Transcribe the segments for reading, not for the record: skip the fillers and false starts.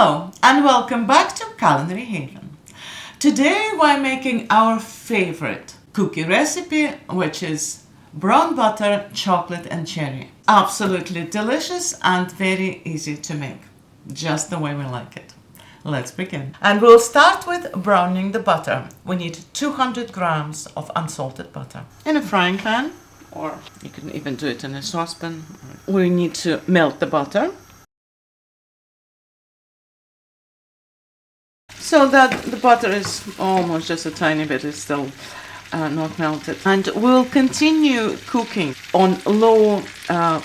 Hello and welcome back to Culinary Haven. Today we're making our favorite cookie recipe, which is brown butter, chocolate and cherry. Absolutely delicious and very easy to make, just the way we like it. Let's begin. And we'll start with browning the butter. We need 200 grams of unsalted butter. In a frying pan, or you can even do it in a saucepan. We need to melt the butter, so that the butter is almost just a tiny bit, is still not melted. And we'll continue cooking on low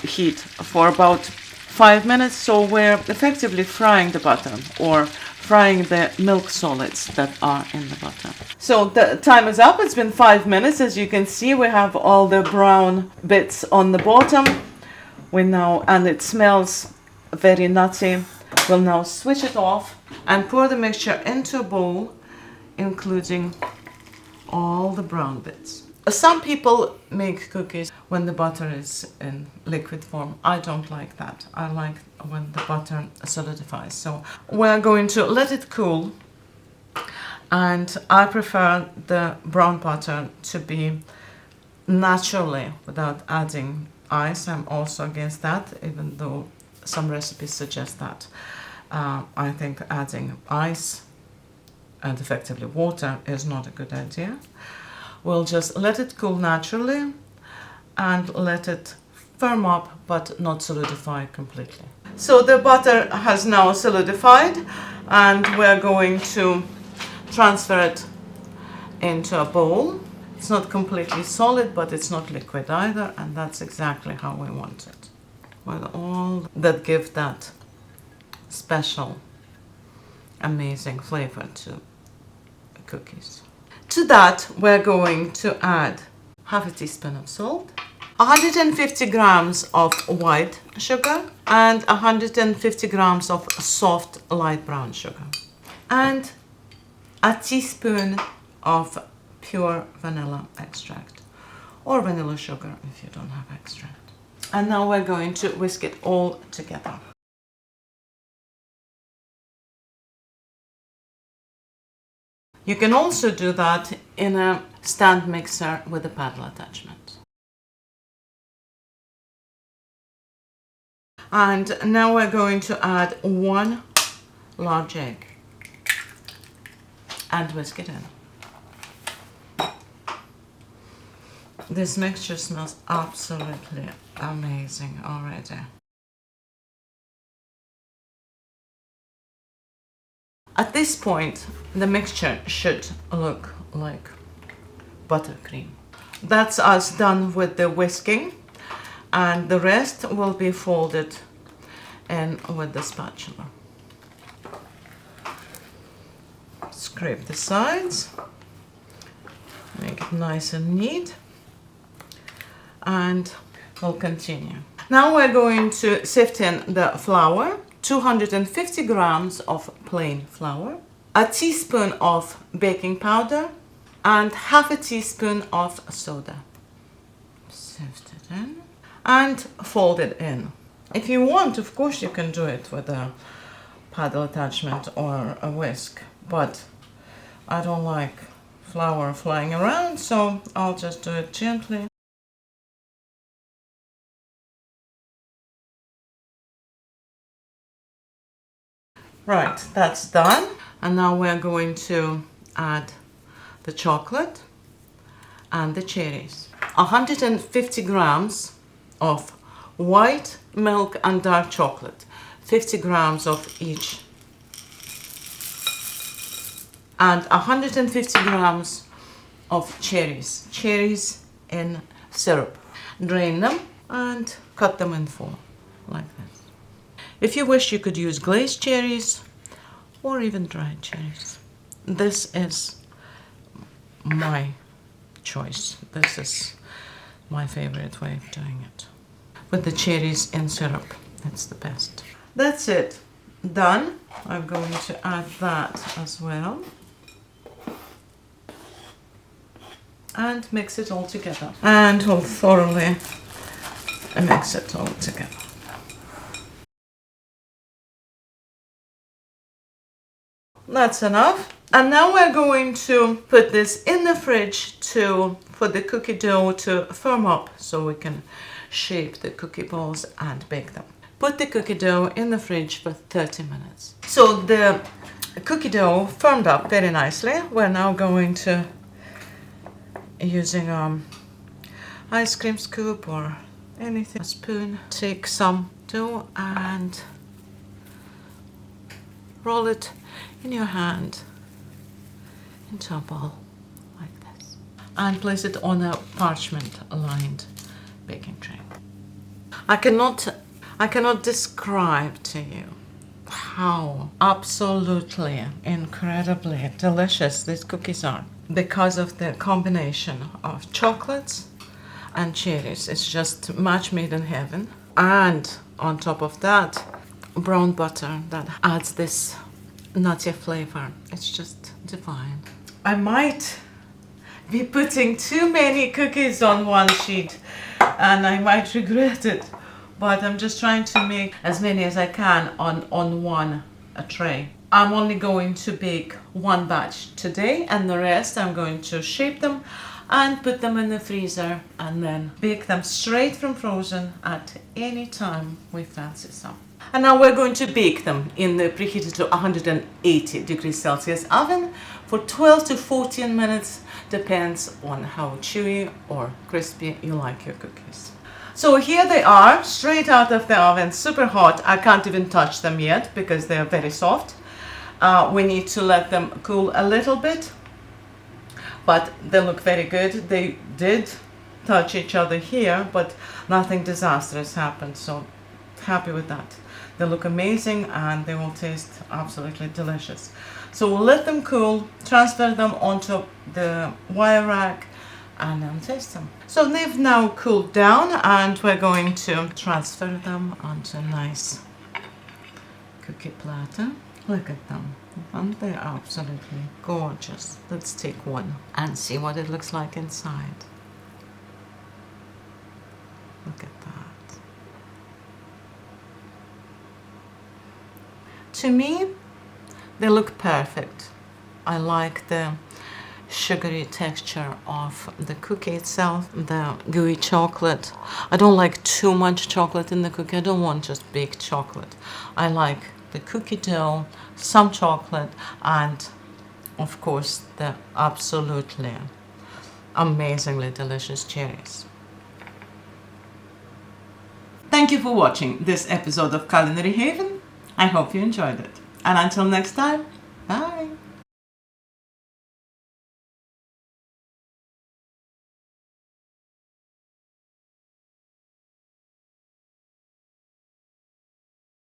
heat for about 5 minutes, so we're effectively frying the butter or frying the milk solids that are in the butter. So the time is up. It's been 5 minutes. As you can see, we have all the brown bits on the bottom. And it smells very nutty. We'll now switch it off and pour the mixture into a bowl, including all the brown bits. Some people make cookies when the butter is in liquid form. I don't like that. I like when the butter solidifies. So we're going to let it cool, and I prefer the brown butter to be naturally without adding ice. I'm also against that, even though some recipes suggest that. I think adding ice and effectively water is not a good idea. We'll just let it cool naturally and let it firm up but not solidify completely. So the butter has now solidified, and we're going to transfer it into a bowl. It's not completely solid, but it's not liquid either, and that's exactly how we want it, with all that give that special, amazing flavor to cookies. To that, we're going to add half a teaspoon of salt, 150 grams of white sugar, and 150 grams of soft light brown sugar, and a teaspoon of pure vanilla extract, or vanilla sugar if you don't have extract. And now we're going to whisk it all together. You can also do that in a stand mixer with a paddle attachment. And now we're going to add 1 large egg and whisk it in. This mixture smells absolutely amazing already. At this point, the mixture should look like buttercream. That's us done with the whisking, and the rest will be folded in with the spatula. Scrape the sides, make it nice and neat, and we'll continue. Now we're going to sift in the flour. 250 grams of plain flour, a teaspoon of baking powder, and half a teaspoon of soda. Sift it in and fold it in. If you want, of course, you can do it with a paddle attachment or a whisk, but I don't like flour flying around, so I'll just do it gently. Right, that's done. And now we're going to add the chocolate and the cherries. 150 grams of white milk and dark chocolate, 50 grams of each. And 150 grams of cherries in syrup. Drain them and cut them in 4, like this. If you wish, you could use glazed cherries or even dried cherries. This is my choice. This is my favorite way of doing it. With the cherries in syrup, it's the best. That's it. Done. I'm going to add that as well. And mix it all together. And we'll thoroughly mix it all together. that's enough. And now we're going to put this in the fridge for the cookie dough to firm up so we can shape the cookie balls and bake them. Put the cookie dough in the fridge for 30 minutes. So the cookie dough firmed up very nicely. We're now going to, using ice cream scoop or anything, a spoon, take some dough and roll it in your hand into a ball like this and place it on a parchment lined baking tray. I cannot describe to you how absolutely incredibly delicious these cookies are because of the combination of chocolates and cherries. It's just match made in heaven. And on top of that, brown butter that adds this nutty flavor. It's just divine. I might be putting too many cookies on one sheet and I might regret it, but I'm just trying to make as many as I can on one tray. I'm only going to bake one batch today, and the rest I'm going to shape them and put them in the freezer and then bake them straight from frozen at any time we fancy some. And now we're going to bake them in the preheated to 180 degrees Celsius oven for 12 to 14 minutes, depends on how chewy or crispy you like your cookies. So here they are, straight out of the oven, super hot. I can't even touch them yet because they are very soft. We need to let them cool a little bit, but they look very good. They did touch each other here, but nothing disastrous happened, so happy with that. They look amazing and they will taste absolutely delicious. So we'll let them cool, transfer them onto the wire rack and then taste them. So they've now cooled down and we're going to transfer them onto a nice cookie platter. Look at them. Aren't they absolutely gorgeous? Let's take one and see what it looks like inside. Look at that. To me, they look perfect. I like the sugary texture of the cookie itself, the gooey chocolate. I don't like too much chocolate in the cookie. I don't want just baked chocolate. I like the cookie dough, some chocolate, and of course the absolutely amazingly delicious cherries. Thank you for watching this episode of Culinary Haven. I hope you enjoyed it. And until next time, bye!